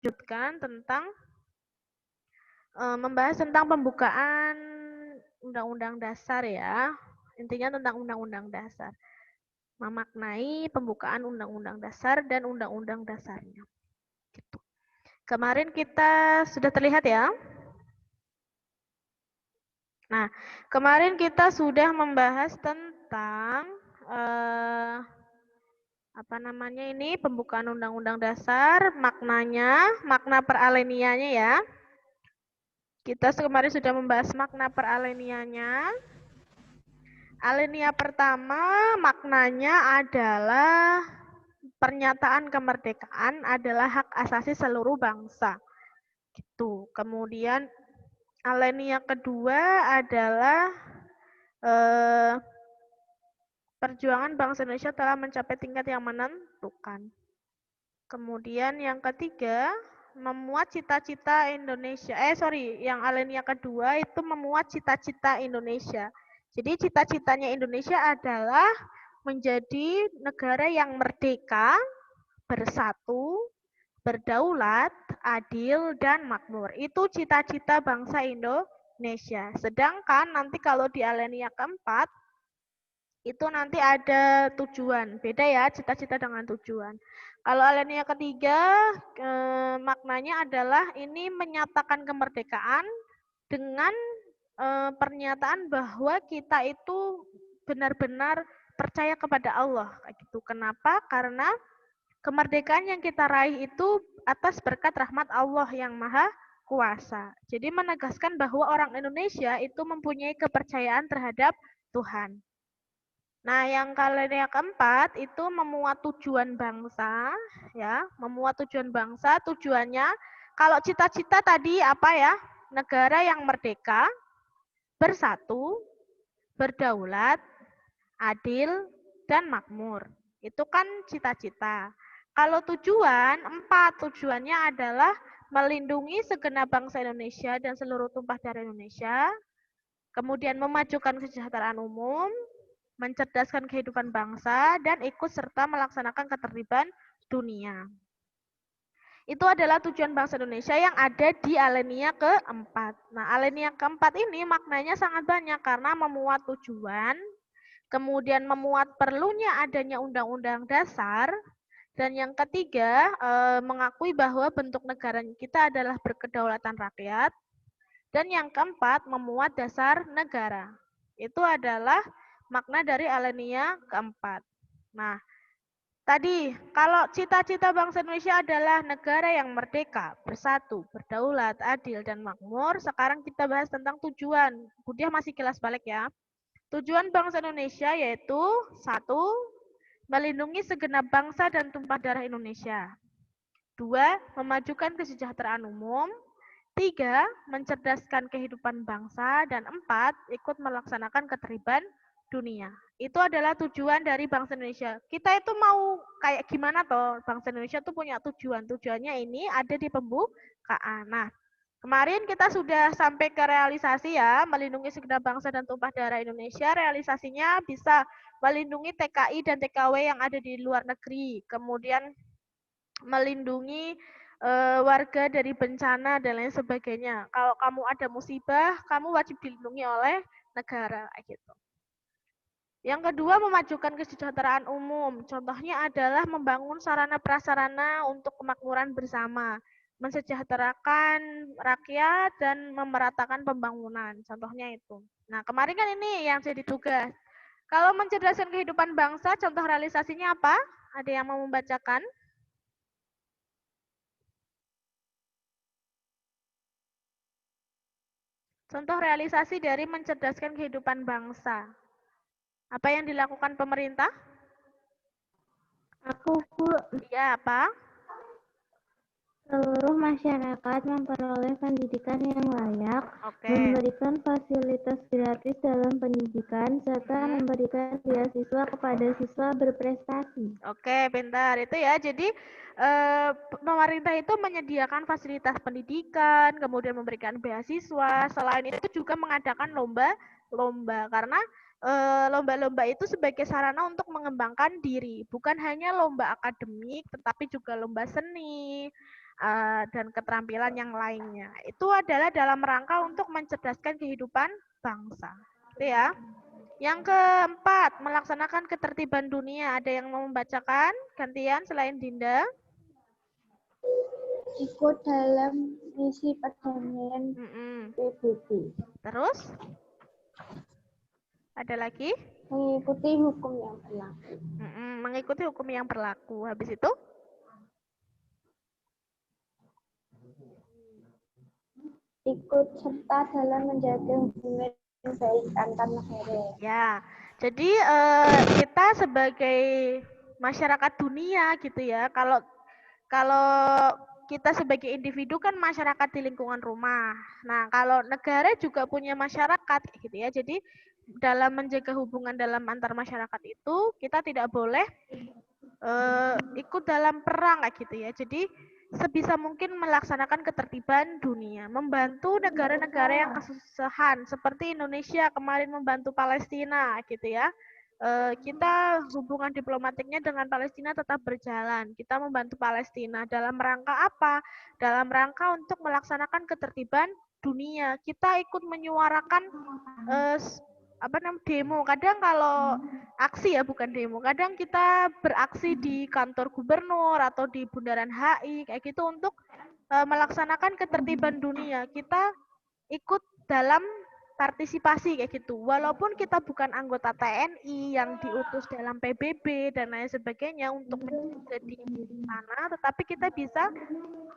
lanjutkan tentang membahas tentang pembukaan Undang-Undang Dasar ya. Intinya tentang Undang-Undang Dasar. Memaknai pembukaan Undang-Undang Dasar dan Undang-Undang Dasarnya. Gitu. Kemarin kita sudah terlihat ya. Nah, kemarin kita sudah membahas tentang apa namanya ini pembukaan Undang-Undang Dasar, maknanya, makna peralenianya ya. Kita kemarin sudah membahas makna peralenianya. Alenia pertama maknanya adalah pernyataan kemerdekaan adalah hak asasi seluruh bangsa. Gitu. Kemudian alenia kedua adalah perjuangan bangsa Indonesia telah mencapai tingkat yang menentukan. Kemudian yang ketiga, memuat cita-cita Indonesia. Yang alenia kedua itu memuat cita-cita Indonesia. Jadi cita-citanya Indonesia adalah menjadi negara yang merdeka, bersatu, berdaulat, adil, dan makmur. Itu cita-cita bangsa Indonesia. Sedangkan nanti kalau di alenia keempat, itu nanti ada tujuan. Beda ya cita-cita dengan tujuan. Kalau alenia ketiga, maknanya adalah ini menyatakan kemerdekaan dengan pernyataan bahwa kita itu benar-benar percaya kepada Allah. Gitu. Kenapa? Karena kemerdekaan yang kita raih itu atas berkat rahmat Allah yang Maha Kuasa. Jadi menegaskan bahwa orang Indonesia itu mempunyai kepercayaan terhadap Tuhan. Nah, yang kalian yang keempat itu memuat tujuan bangsa, ya, memuat tujuan bangsa. Tujuannya, kalau cita-cita tadi apa ya? Negara yang merdeka, bersatu, berdaulat, adil, dan makmur. Itu kan cita-cita. Kalau tujuan, tujuannya adalah melindungi segenap bangsa Indonesia dan seluruh tumpah darah Indonesia, kemudian memajukan kesejahteraan umum, mencerdaskan kehidupan bangsa, dan ikut serta melaksanakan ketertiban dunia. Itu adalah tujuan bangsa Indonesia yang ada di alenia keempat. Nah, alenia keempat ini maknanya sangat banyak karena memuat tujuan, kemudian memuat perlunya adanya undang-undang dasar, dan yang ketiga, mengakui bahwa bentuk negara kita adalah berkedaulatan rakyat, dan yang keempat, memuat dasar negara. Itu adalah makna dari alenia keempat. Nah, tadi kalau cita-cita bangsa Indonesia adalah negara yang merdeka, bersatu, berdaulat, adil, dan makmur. Sekarang kita bahas tentang tujuan. Budiah masih kilas balik ya. Tujuan bangsa Indonesia yaitu 1. Melindungi segenap bangsa dan tumpah darah Indonesia. 2. Memajukan kesejahteraan umum. 3. Mencerdaskan kehidupan bangsa. Dan 4. Ikut melaksanakan ketertiban dunia. Itu adalah tujuan dari bangsa Indonesia. Kita itu mau kayak gimana toh? Bangsa Indonesia tuh punya tujuan. Tujuannya ini ada di pembukaan. Nah, kemarin kita sudah sampai ke realisasi ya, melindungi segenap bangsa dan tumpah darah Indonesia. Realisasinya bisa melindungi TKI dan TKW yang ada di luar negeri. Kemudian melindungi warga dari bencana dan lain sebagainya. Kalau kamu ada musibah, kamu wajib dilindungi oleh negara gitu. Yang kedua, memajukan kesejahteraan umum. Contohnya adalah membangun sarana prasarana untuk kemakmuran bersama, mensejahterakan rakyat dan memeratakan pembangunan. Contohnya itu. Nah, kemarin kan ini yang jadi tugas. Kalau mencerdaskan kehidupan bangsa, contoh realisasinya apa? Ada yang mau membacakan? Contoh realisasi dari mencerdaskan kehidupan bangsa. Apa yang dilakukan pemerintah? Aku, Bu. Ya, apa? Seluruh masyarakat memperoleh pendidikan yang layak, memberikan fasilitas gratis dalam pendidikan, serta memberikan beasiswa kepada siswa berprestasi. Oke, pintar. Itu ya. Jadi pemerintah itu menyediakan fasilitas pendidikan, kemudian memberikan beasiswa. Selain itu juga mengadakan lomba-lomba karena lomba-lomba itu sebagai sarana untuk mengembangkan diri, bukan hanya lomba akademik, tetapi juga lomba seni, dan keterampilan yang lainnya. Itu adalah dalam rangka untuk mencerdaskan kehidupan bangsa. Gitu ya. Yang keempat, melaksanakan ketertiban dunia. Ada yang mau membacakan gantian selain Dinda? Ikut dalam misi perdamaian PBB. Terus? Ada lagi? Mengikuti hukum yang berlaku. Mengikuti hukum yang berlaku. Habis itu? Ikut serta dalam menjaga hubungan baik antar negara. Ya, jadi kita sebagai masyarakat dunia gitu ya, kalau kita sebagai individu kan masyarakat di lingkungan rumah. Nah, kalau negara juga punya masyarakat gitu ya. Jadi dalam menjaga hubungan dalam antar masyarakat itu kita tidak boleh ikut dalam perang kayak gitu ya. Jadi sebisa mungkin melaksanakan ketertiban dunia, membantu negara-negara yang kesusahan seperti Indonesia kemarin membantu Palestina gitu ya. Kita hubungan diplomatiknya dengan Palestina tetap berjalan. Kita membantu Palestina dalam rangka apa? Dalam rangka untuk melaksanakan ketertiban dunia. Kita ikut menyuarakan demo. Kadang kalau aksi ya, bukan demo. Kadang kita beraksi di kantor gubernur atau di Bundaran HI kayak gitu untuk melaksanakan ketertiban dunia. Kita ikut dalam partisipasi kayak gitu. Walaupun kita bukan anggota TNI yang diutus dalam PBB dan lain sebagainya untuk menjadi sana, tetapi kita bisa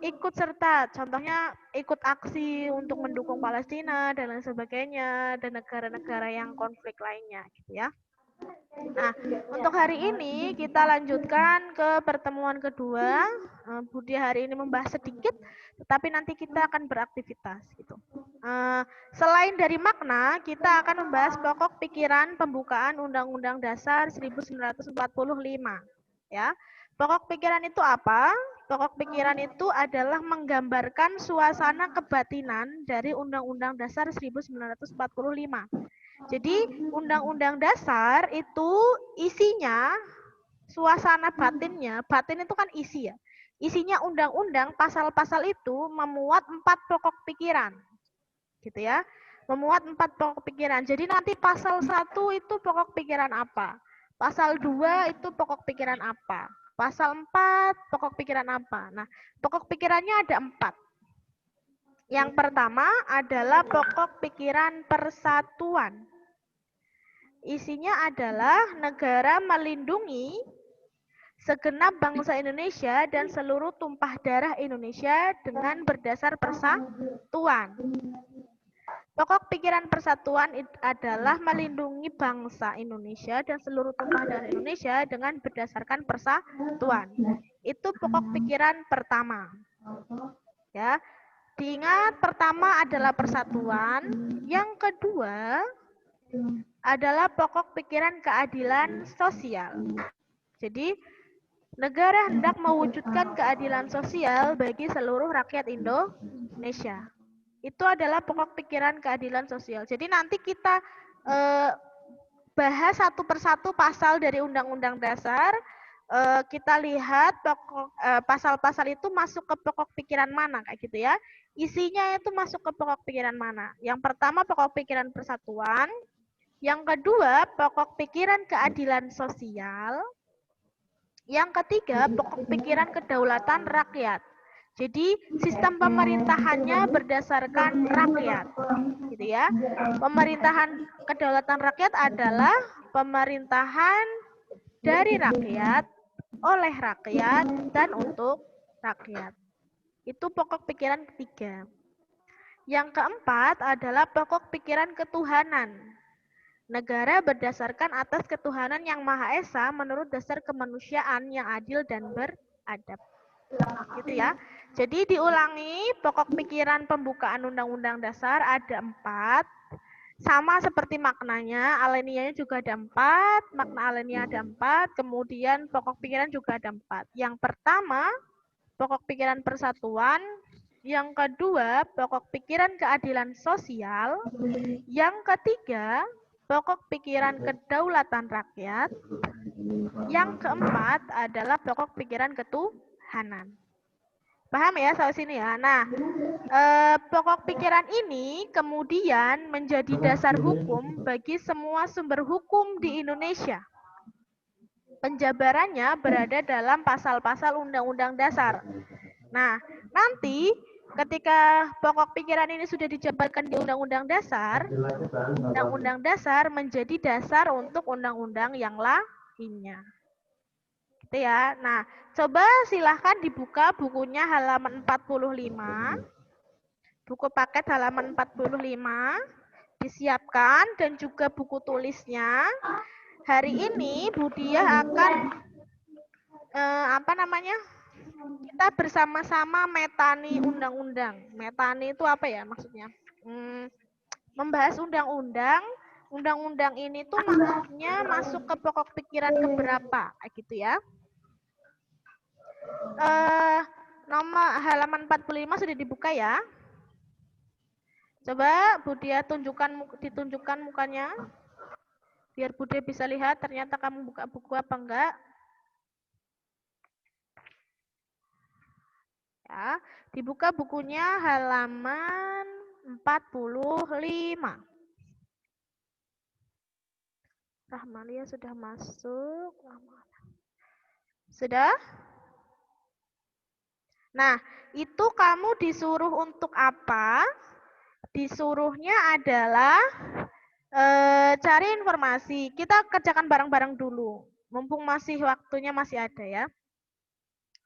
ikut serta. Contohnya ikut aksi untuk mendukung Palestina dan lain sebagainya dan negara-negara yang konflik lainnya gitu ya. Nah, untuk hari ini kita lanjutkan ke pertemuan kedua. Budi hari ini membahas sedikit, tetapi nanti kita akan beraktivitas gitu. Selain dari makna, kita akan membahas pokok pikiran pembukaan Undang-Undang Dasar 1945. Ya, pokok pikiran itu apa? Pokok pikiran itu adalah menggambarkan suasana kebatinan dari Undang-Undang Dasar 1945. Jadi Undang-Undang Dasar itu isinya, suasana batinnya, batin itu kan isi ya. Isinya undang-undang, pasal-pasal itu memuat 4 pokok pikiran. Gitu ya. Memuat 4 pokok pikiran. Jadi nanti pasal 1 itu pokok pikiran apa? Pasal 2 itu pokok pikiran apa? Pasal 4 pokok pikiran apa? Nah, pokok pikirannya ada 4. Yang pertama adalah pokok pikiran persatuan. Isinya adalah negara melindungi segenap bangsa Indonesia dan seluruh tumpah darah Indonesia dengan berdasar persatuan. Pokok pikiran persatuan adalah melindungi bangsa Indonesia dan seluruh tumpah darah Indonesia dengan berdasarkan persatuan. Itu pokok pikiran pertama. Ya. Diingat, pertama adalah persatuan, yang kedua adalah pokok pikiran keadilan sosial. Jadi, negara hendak mewujudkan keadilan sosial bagi seluruh rakyat Indonesia. Itu adalah pokok pikiran keadilan sosial. Jadi nanti kita bahas satu persatu pasal dari Undang-Undang Dasar. Kita lihat pasal-pasal itu masuk ke pokok pikiran mana kayak gitu ya. Isinya itu masuk ke pokok pikiran mana. Yang pertama pokok pikiran persatuan. Yang kedua, pokok pikiran keadilan sosial. Yang ketiga, pokok pikiran kedaulatan rakyat. Jadi, sistem pemerintahannya berdasarkan rakyat. Gitu ya. Pemerintahan kedaulatan rakyat adalah pemerintahan dari rakyat, oleh rakyat, dan untuk rakyat. Itu pokok pikiran ketiga. Yang keempat adalah pokok pikiran ketuhanan. Negara berdasarkan atas ketuhanan yang Maha Esa menurut dasar kemanusiaan yang adil dan beradab. Gitu ya. Jadi diulangi, pokok pikiran pembukaan Undang-Undang Dasar ada 4. Sama seperti maknanya, alenianya juga ada 4. Makna alenia ada 4. Kemudian pokok pikiran juga ada 4. Yang pertama, pokok pikiran persatuan. Yang kedua, pokok pikiran keadilan sosial. Yang ketiga, pokok pikiran kedaulatan rakyat. Yang keempat adalah pokok pikiran ketuhanan. Paham ya sampai sini ya? Nah, pokok pikiran ini kemudian menjadi dasar hukum bagi semua sumber hukum di Indonesia. Penjabarannya berada dalam pasal-pasal Undang-Undang Dasar. Nah, nanti ketika pokok pikiran ini sudah dijabarkan di Undang-Undang Dasar, Undang-Undang Dasar menjadi dasar untuk undang-undang yang lainnya. Gitu ya. Nah, coba silahkan dibuka bukunya halaman 45. Buku paket halaman 45. Disiapkan dan juga buku tulisnya. Hari ini Bu Diah akan kita bersama-sama metani undang-undang. Metani itu apa ya maksudnya? Membahas undang-undang. Undang-undang ini tuh maksudnya masuk ke pokok pikiran keberapa, gitu ya. Nomor halaman 45 sudah dibuka ya. Coba Bu Diah ditunjukkan mukanya. Biar Bu Diah bisa lihat ternyata kamu buka buku apa enggak. Ya, dibuka bukunya halaman 45. Rahmalia sudah masuk. Sudah? Nah, itu kamu disuruh untuk apa? Disuruhnya adalah cari informasi. Kita kerjakan bareng-bareng dulu. Mumpung waktunya masih ada ya.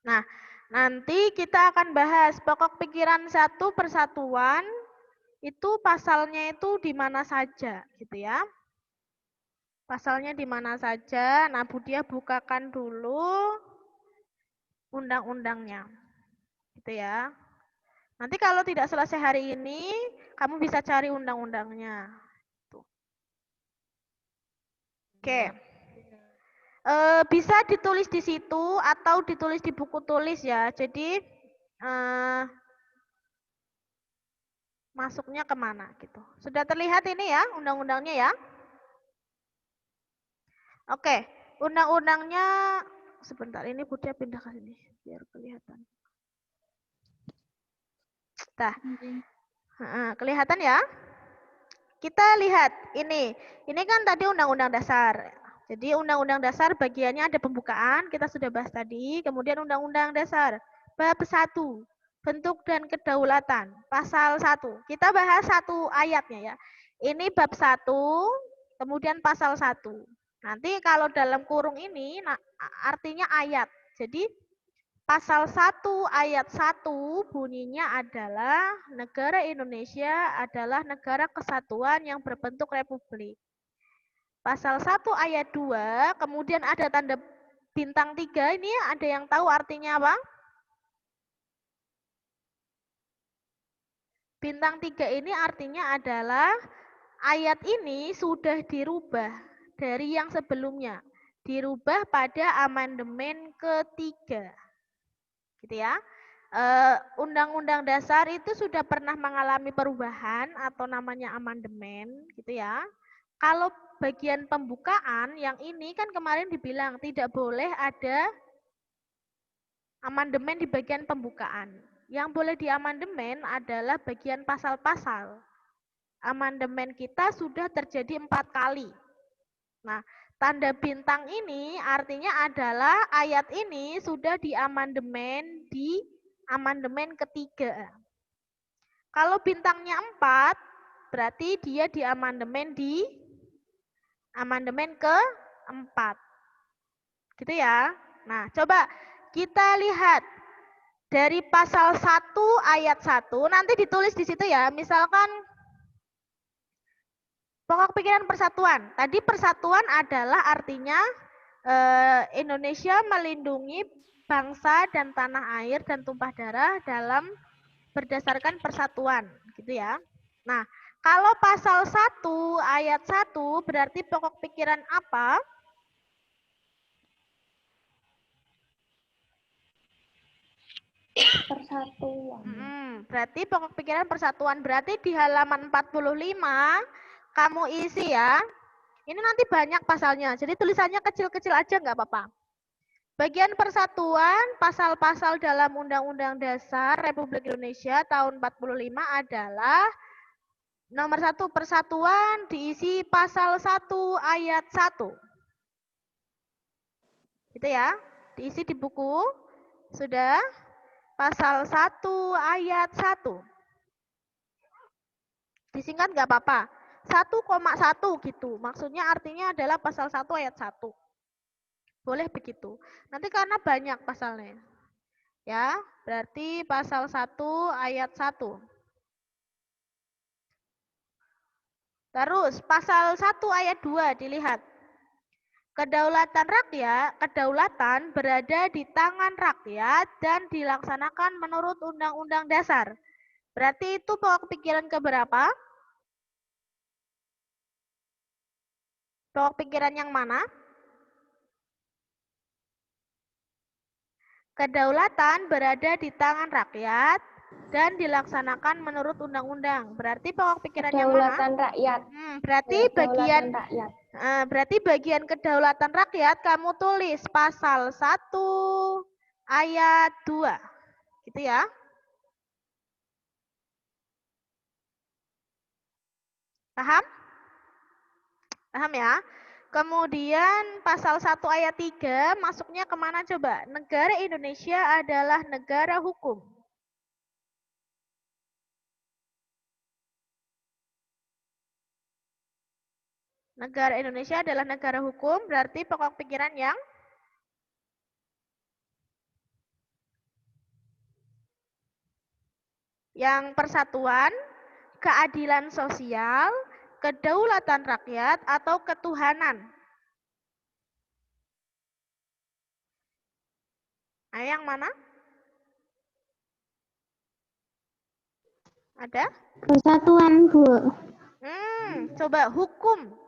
Nah, nanti kita akan bahas pokok pikiran 1 persatuan. Itu pasalnya itu di mana saja, gitu ya. Pasalnya di mana saja. Nah, Bu Diah bukakan dulu undang-undangnya. Gitu ya. Nanti kalau tidak selesai hari ini, kamu bisa cari undang-undangnya. Oke. Bisa ditulis di situ atau ditulis di buku tulis ya. Jadi masuknya kemana gitu. Sudah terlihat ini ya undang-undangnya ya. Oke, undang-undangnya sebentar ini Bu Diah pindah ke sini biar kelihatan. Kelihatan ya? Kita lihat ini kan tadi undang-undang dasar. Jadi undang-undang dasar bagiannya ada pembukaan, kita sudah bahas tadi. Kemudian undang-undang dasar bab 1, bentuk dan kedaulatan, pasal 1. Kita bahas satu ayatnya ya. Ini bab 1, kemudian pasal 1. Nanti kalau dalam kurung ini artinya ayat. Jadi pasal 1 ayat 1 bunyinya adalah negara Indonesia adalah negara kesatuan yang berbentuk republik. Pasal 1 ayat 2, kemudian ada tanda bintang 3, ini ada yang tahu artinya apa? Bintang 3 ini artinya adalah ayat ini sudah dirubah dari yang sebelumnya. Dirubah pada amandemen ketiga. Gitu ya. Undang-undang dasar itu sudah pernah mengalami perubahan atau namanya amandemen gitu ya. Kalau bagian pembukaan yang ini kan kemarin dibilang tidak boleh ada amandemen di bagian pembukaan. Yang boleh diamandemen adalah bagian pasal-pasal. Amandemen kita sudah terjadi 4 kali. Nah, tanda bintang ini artinya adalah ayat ini sudah diamandemen di amandemen ketiga. Kalau bintangnya 4, berarti dia di amandemen keempat. Gitu ya. Nah, coba kita lihat dari pasal 1 ayat 1, nanti ditulis di situ ya. Misalkan pokok pikiran persatuan. Tadi persatuan adalah artinya Indonesia melindungi bangsa dan tanah air dan tumpah darah dalam berdasarkan persatuan, gitu ya. Nah, kalau pasal 1 ayat 1 berarti pokok pikiran apa? Persatuan. Berarti pokok pikiran persatuan. Berarti di halaman 45 kamu isi ya. Ini nanti banyak pasalnya. Jadi tulisannya kecil-kecil aja nggak apa-apa. Bagian persatuan, pasal-pasal dalam Undang-Undang Dasar Republik Indonesia tahun 45 adalah nomor 1, persatuan diisi pasal 1 ayat 1. Gitu ya, diisi di buku, sudah pasal 1 ayat 1. Disingkat nggak apa-apa. 1,1 gitu. Maksudnya artinya adalah pasal 1 ayat 1. Boleh begitu. Nanti karena banyak pasalnya. Ya, berarti pasal 1 ayat 1. Terus pasal 1 ayat 2 dilihat. Kedaulatan berada di tangan rakyat dan dilaksanakan menurut Undang-Undang Dasar. Berarti itu pokok pikiran keberapa? Pokok pikiran yang mana? Kedaulatan berada di tangan rakyat dan dilaksanakan menurut undang-undang. Berarti pokok pikiran yang mana? Kedaulatan rakyat. Berarti bagian kedaulatan rakyat kamu tulis pasal 1 ayat 2. Gitu ya. Paham? Paham ya? Kemudian pasal 1 ayat 3 masuknya kemana coba? Negara Indonesia adalah negara hukum. Negara Indonesia adalah negara hukum, berarti pokok pikiran yang persatuan, keadilan sosial, kedaulatan rakyat, atau ketuhanan. Nah, yang mana? Ada? Persatuan, Bu. Coba hukum.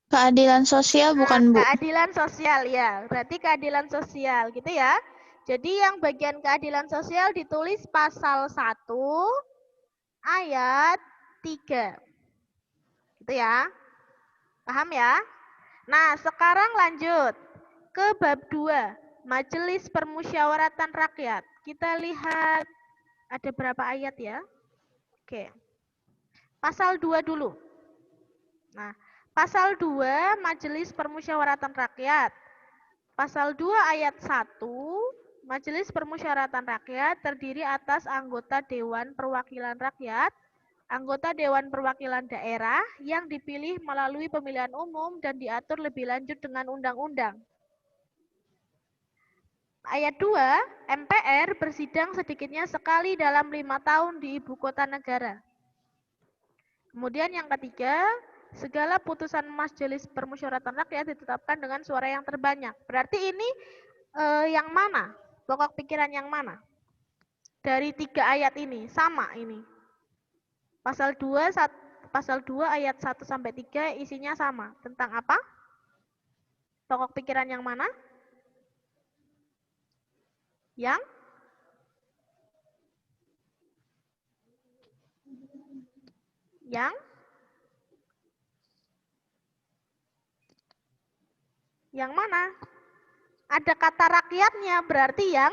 Keadilan sosial bukan, Bu? Keadilan sosial, ya. Berarti keadilan sosial, gitu ya. Jadi yang bagian keadilan sosial ditulis pasal 1 ayat 3. Gitu ya. Paham ya? Nah, sekarang lanjut ke bab 2, Majelis Permusyawaratan Rakyat. Kita lihat ada berapa ayat ya? Oke. Pasal 2 dulu. Nah, pasal 2 Majelis Permusyawaratan Rakyat. Pasal 2 ayat 1, Majelis Permusyawaratan Rakyat terdiri atas anggota Dewan Perwakilan Rakyat, anggota Dewan Perwakilan Daerah yang dipilih melalui pemilihan umum dan diatur lebih lanjut dengan undang-undang. Ayat 2, MPR bersidang sedikitnya sekali dalam 5 tahun di ibu kota negara. Kemudian yang ketiga, segala putusan Majelis Permusyawaratan Rakyat ditetapkan dengan suara yang terbanyak. Berarti ini yang mana? Pokok pikiran yang mana? Dari 3 ayat ini, sama ini. Pasal 2 ayat 1 sampai 3 isinya sama. Tentang apa? Pokok pikiran yang mana? Yang mana? Ada kata rakyatnya, berarti yang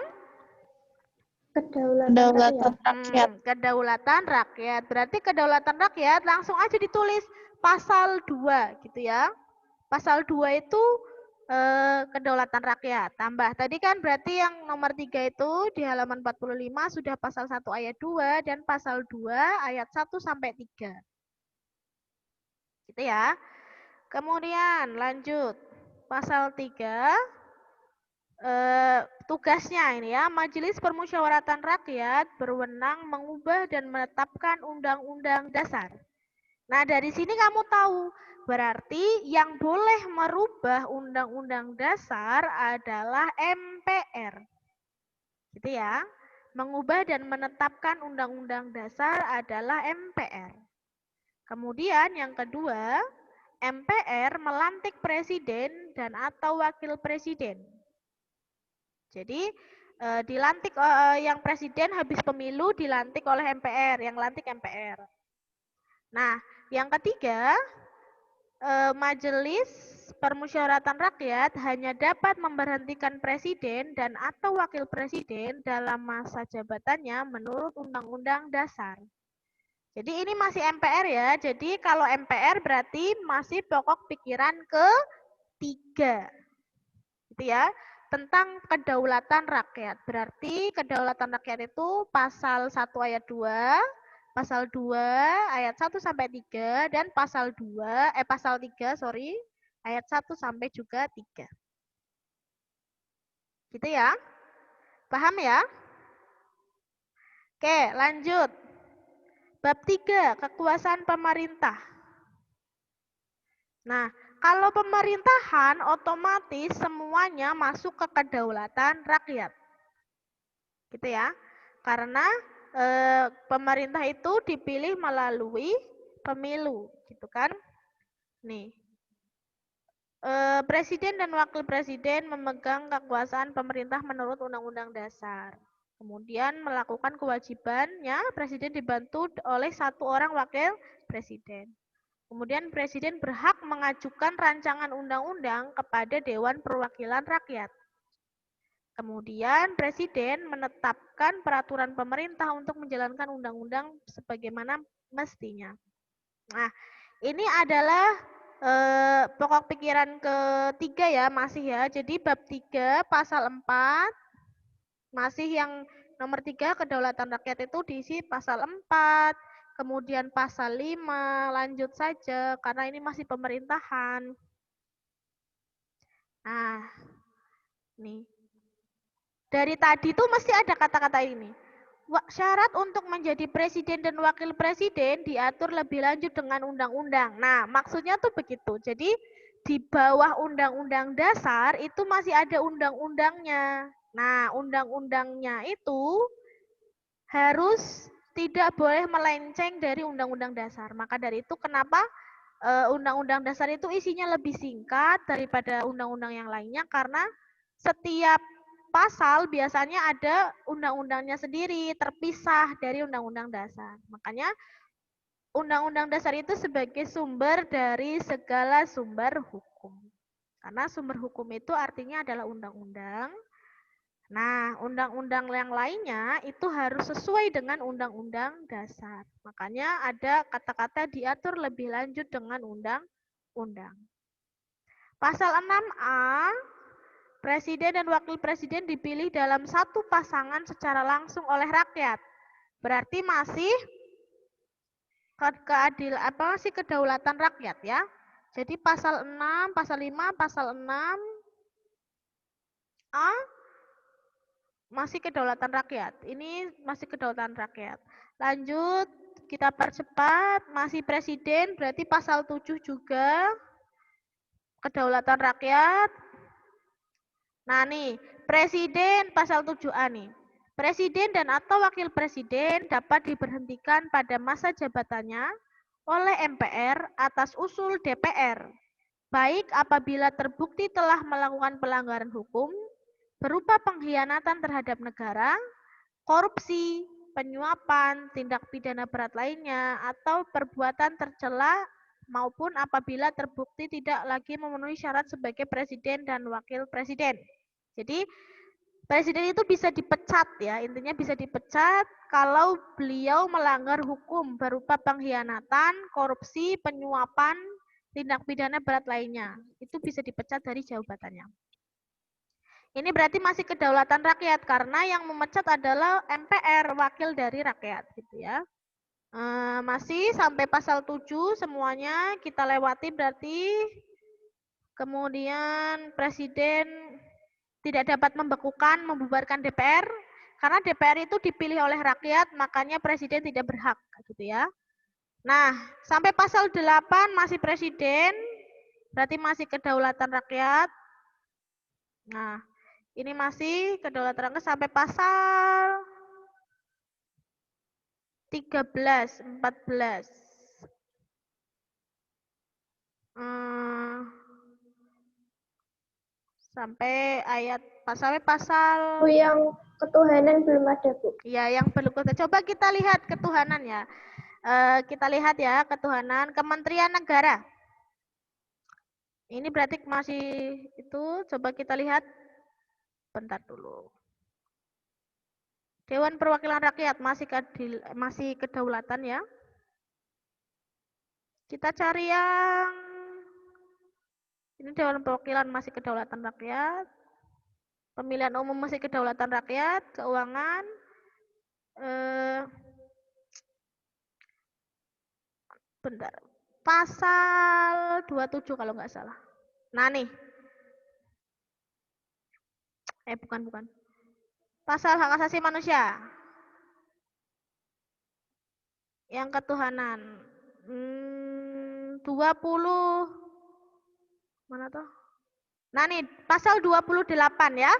kedaulatan rakyat. Kedaulatan rakyat. Berarti kedaulatan rakyat langsung aja ditulis pasal 2 gitu ya. Pasal 2 itu kedaulatan rakyat. Tambah tadi kan berarti yang nomor 3 itu di halaman 45 sudah pasal 1 ayat 2 dan pasal 2 ayat 1 sampai 3. Gitu ya. Kemudian lanjut. Pasal 3 tugasnya ini ya, Majelis Permusyawaratan Rakyat berwenang mengubah dan menetapkan undang-undang dasar. Nah, dari sini kamu tahu, berarti yang boleh merubah undang-undang dasar adalah MPR. Gitu ya. Mengubah dan menetapkan undang-undang dasar adalah MPR. Kemudian yang kedua, MPR melantik presiden dan atau wakil presiden. Jadi dilantik yang presiden habis pemilu dilantik oleh MPR, yang lantik MPR. Nah, yang ketiga, Majelis permusyawaratan rakyat hanya dapat memberhentikan presiden dan atau wakil presiden dalam masa jabatannya menurut Undang-Undang Dasar. Jadi ini masih MPR ya. Jadi kalau MPR berarti masih pokok pikiran ketiga. Gitu ya. Tentang kedaulatan rakyat. Berarti kedaulatan rakyat itu pasal 1 ayat 2, pasal 2 ayat 1 sampai 3 dan pasal 3 ayat 1 sampai juga 3. Gitu ya. Paham ya? Oke, lanjut. Bab 3, kekuasaan pemerintah. Nah, kalau pemerintahan otomatis semuanya masuk ke kedaulatan rakyat. Gitu ya. Karena pemerintah itu dipilih melalui pemilu, gitu kan? Nih. Presiden dan wakil presiden memegang kekuasaan pemerintah menurut Undang-Undang Dasar. Kemudian melakukan kewajibannya, presiden dibantu oleh 1 orang wakil presiden. Kemudian presiden berhak mengajukan rancangan undang-undang kepada Dewan Perwakilan Rakyat. Kemudian presiden menetapkan peraturan pemerintah untuk menjalankan undang-undang sebagaimana mestinya. Nah, ini adalah pokok pikiran ketiga ya, masih ya. Jadi bab 3 pasal 4 masih yang nomor 3 kedaulatan rakyat itu diisi pasal 4, kemudian pasal 5, lanjut saja karena ini masih pemerintahan. Nah, nih. Dari tadi tuh mesti ada kata-kata ini. Syarat untuk menjadi presiden dan wakil presiden diatur lebih lanjut dengan undang-undang. Nah, maksudnya tuh begitu. Jadi di bawah undang-undang dasar itu masih ada undang-undangnya. Nah, undang-undangnya itu harus tidak boleh melenceng dari undang-undang dasar. Maka dari itu kenapa undang-undang dasar itu isinya lebih singkat daripada undang-undang yang lainnya, karena setiap pasal biasanya ada undang-undangnya sendiri, terpisah dari undang-undang dasar. Makanya undang-undang dasar itu sebagai sumber dari segala sumber hukum. Karena sumber hukum itu artinya adalah undang-undang. Nah, undang-undang yang lainnya itu harus sesuai dengan undang-undang dasar. Makanya ada kata-kata diatur lebih lanjut dengan undang-undang. Pasal 6A, presiden dan wakil presiden dipilih dalam satu pasangan secara langsung oleh rakyat. Berarti masih kedaulatan rakyat ya. Jadi pasal 6, pasal 5, pasal 6A masih kedaulatan rakyat. Ini masih kedaulatan rakyat. Lanjut, kita percepat, masih presiden, berarti pasal 7 juga kedaulatan rakyat. Nah nih, presiden pasal 7A nih. Presiden dan atau wakil presiden dapat diberhentikan pada masa jabatannya oleh MPR atas usul DPR, baik apabila terbukti telah melakukan pelanggaran hukum berupa pengkhianatan terhadap negara, korupsi, penyuapan, tindak pidana berat lainnya, atau perbuatan tercela, maupun apabila terbukti tidak lagi memenuhi syarat sebagai presiden dan wakil presiden. Jadi presiden itu bisa dipecat ya, intinya bisa dipecat kalau beliau melanggar hukum berupa pengkhianatan, korupsi, penyuapan, tindak pidana berat lainnya. Itu bisa dipecat dari jabatannya. Ini berarti masih kedaulatan rakyat karena yang memecat adalah MPR, wakil dari rakyat gitu ya. Masih sampai pasal 7 semuanya kita lewati berarti. Kemudian presiden tidak dapat membekukan, membubarkan DPR, karena DPR itu dipilih oleh rakyat, makanya presiden tidak berhak, gitu ya. Nah, sampai pasal 8 masih presiden, berarti masih kedaulatan rakyat. Nah, ini masih kedaulatan rakyat sampai pasal 13, 14. Sampai pasal yang ketuhanan belum ada, Bu. Ya, yang belum. Coba kita lihat ketuhanan ya. Kita lihat ya ketuhanan Kementerian Negara. Ini berarti masih itu, coba kita lihat. Bentar dulu. Dewan Perwakilan Rakyat masih kedaulatan ya. Kita cari yang ini Dewan Perwakilan masih kedaulatan rakyat. Pemilihan umum masih kedaulatan rakyat, keuangan bentar. Pasal 27 kalau nggak salah. Nah nih. Bukan. Pasal hak asasi manusia. Yang ketuhanan. 20. Mana tuh? Nah nih, pasal 28 ya.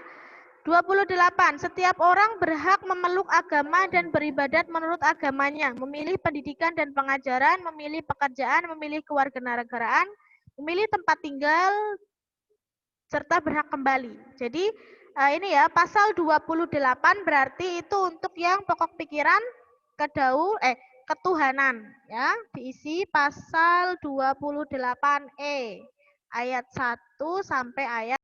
28. Setiap orang berhak memeluk agama dan beribadat menurut agamanya, memilih pendidikan dan pengajaran, memilih pekerjaan, memilih kewarganegaraan, memilih tempat tinggal, serta berhak kembali. Jadi ini ya, pasal 28 berarti itu untuk yang pokok pikiran ketuhanan ya, diisi pasal 28E ayat 1 sampai ayat